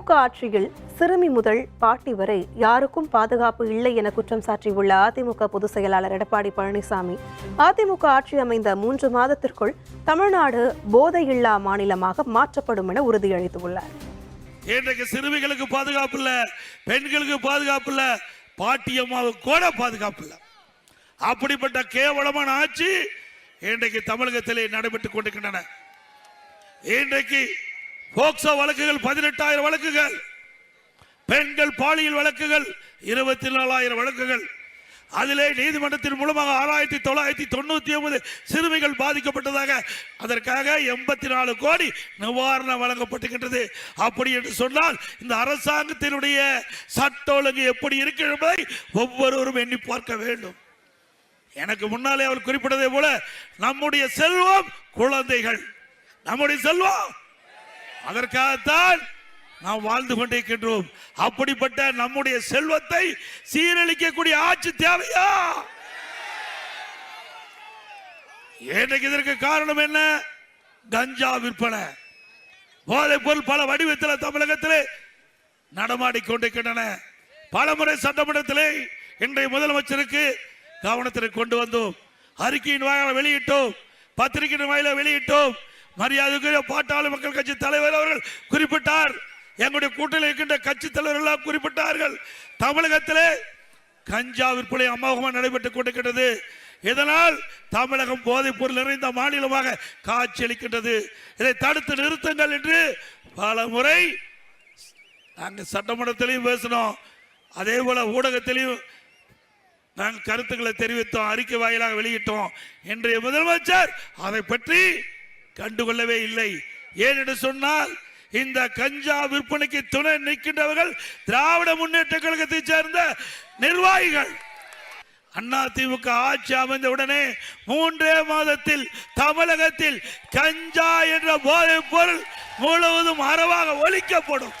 திமுக ஆட்சியில் சிறுமி முதல் பாட்டி வரை யாருக்கும் பாதுகாப்பு இல்லை என குற்றம் சாட்டியுள்ள அதிமுக பொதுச் செயலாளர் எடப்பாடி பழனிசாமி, அதிமுக ஆட்சி அமைந்த 3 மாதத்திற்குள் தமிழ்நாடு போதையில்லா மாநிலமாக மாற்றப்படும் என உறுதியளித்துள்ளார். இன்றைக்கு சிறுமிகளுக்கு பாதுகாப்பு இல்ல, பெண்களுக்கு பாதுகாப்பு இல்ல, பாட்டியம்மாவுக்கு கூட பாதுகாப்பு இல்ல. அப்படிப்பட்ட கேவலமான ஆட்சி இன்றைக்கு தமிழகத்திலே நடைபெற்றுக் கொண்டிருக்கின்றன. இன்றைக்கு போக்சோ வழக்குகள் 18,000 வழக்குகள், பெண்கள் பாலியல் வழக்குகள் 24,000 வழக்குகள். அதிலே நீதிமன்றத்தின் மூலமாக 6,999 சிறுமிகள் பாதிக்கப்பட்டதாக, அதற்காக 84 கோடி நிவாரணம் வழங்கப்பட்டிருக்கின்றது. அப்படி என்று சொன்னால் இந்த அரசாங்கத்தினுடைய சட்ட ஒழுங்கு எப்படி இருக்கிறது என்பதை ஒவ்வொருவரும் எண்ணி பார்க்க வேண்டும். எனக்கு முன்னாலே அவர் குறிப்பிட்டதை போல நம்முடைய செல்வம் குழந்தைகள், நம்முடைய செல்வம், அதற்காகத்தான் நாம் வாழ்ந்து கொண்டிருக்கின்றோம். அப்படிப்பட்ட நம்முடைய செல்வத்தை சீரழிக்கக்கூடிய ஆட்சி தேவையா? இன்றைக்கு இதற்கு காரணம் என்ன? கஞ்சா விற்பனை, போதைப் பொருள் பல வடிவத்தில் தமிழகத்திலே நடமாடிக்கொண்டிருக்கின்றன. பலமுறை சட்டமன்றத்திலே இன்றைய முதலமைச்சருக்கு கவனத்திற்கு கொண்டு வந்தோம், அறிக்கையின் வாயிலாக வெளியிட்டோம், பத்திரிகையின் வாயிலாக வெளியிட்டோம். மரியாதைக்குரிய பாட்டாளி மக்கள் கட்சி தலைவர் அவர்கள் குறிப்பிட்டார், எங்களுடைய கூட்டணியில் இருக்கின்ற கட்சி தலைவர்கள் குறிப்பிட்டார்கள். தமிழகத்திலே கஞ்சா விற்பனை அமோகமாக நடைபெற்றுக் கொண்டிருக்கிறது. இதனால் தமிழகம் போதைப் பொருள் நிறைந்த மாநிலமாக காட்சியளிக்கின்றது. இதை தடுத்து நிறுத்துங்கள் என்று பல முறை நாங்கள் சட்டமன்றத்திலையும் பேசினோம், அதே போல ஊடகத்திலையும் நாங்கள் கருத்துக்களை தெரிவித்தோம், அறிக்கை வாயிலாக வெளியிட்டோம். இன்றைய முதலமைச்சர் அதை பற்றி கண்டுகொள்ளவே இல்லை. ஏன் என்று சொன்னால் இந்த கஞ்சா விற்பனைக்கு துணை நிற்கின்றவர்கள் திராவிட முன்னேற்ற கழகத்தை சேர்ந்த நிர்வாகிகள். அதிமுக ஆட்சி அமைந்த உடனே 3 மாதத்தில் தமிழகத்தில் கஞ்சா என்ற போதைப் பொருள் முழுவதும் அறவாக ஒழிக்கப்படும்.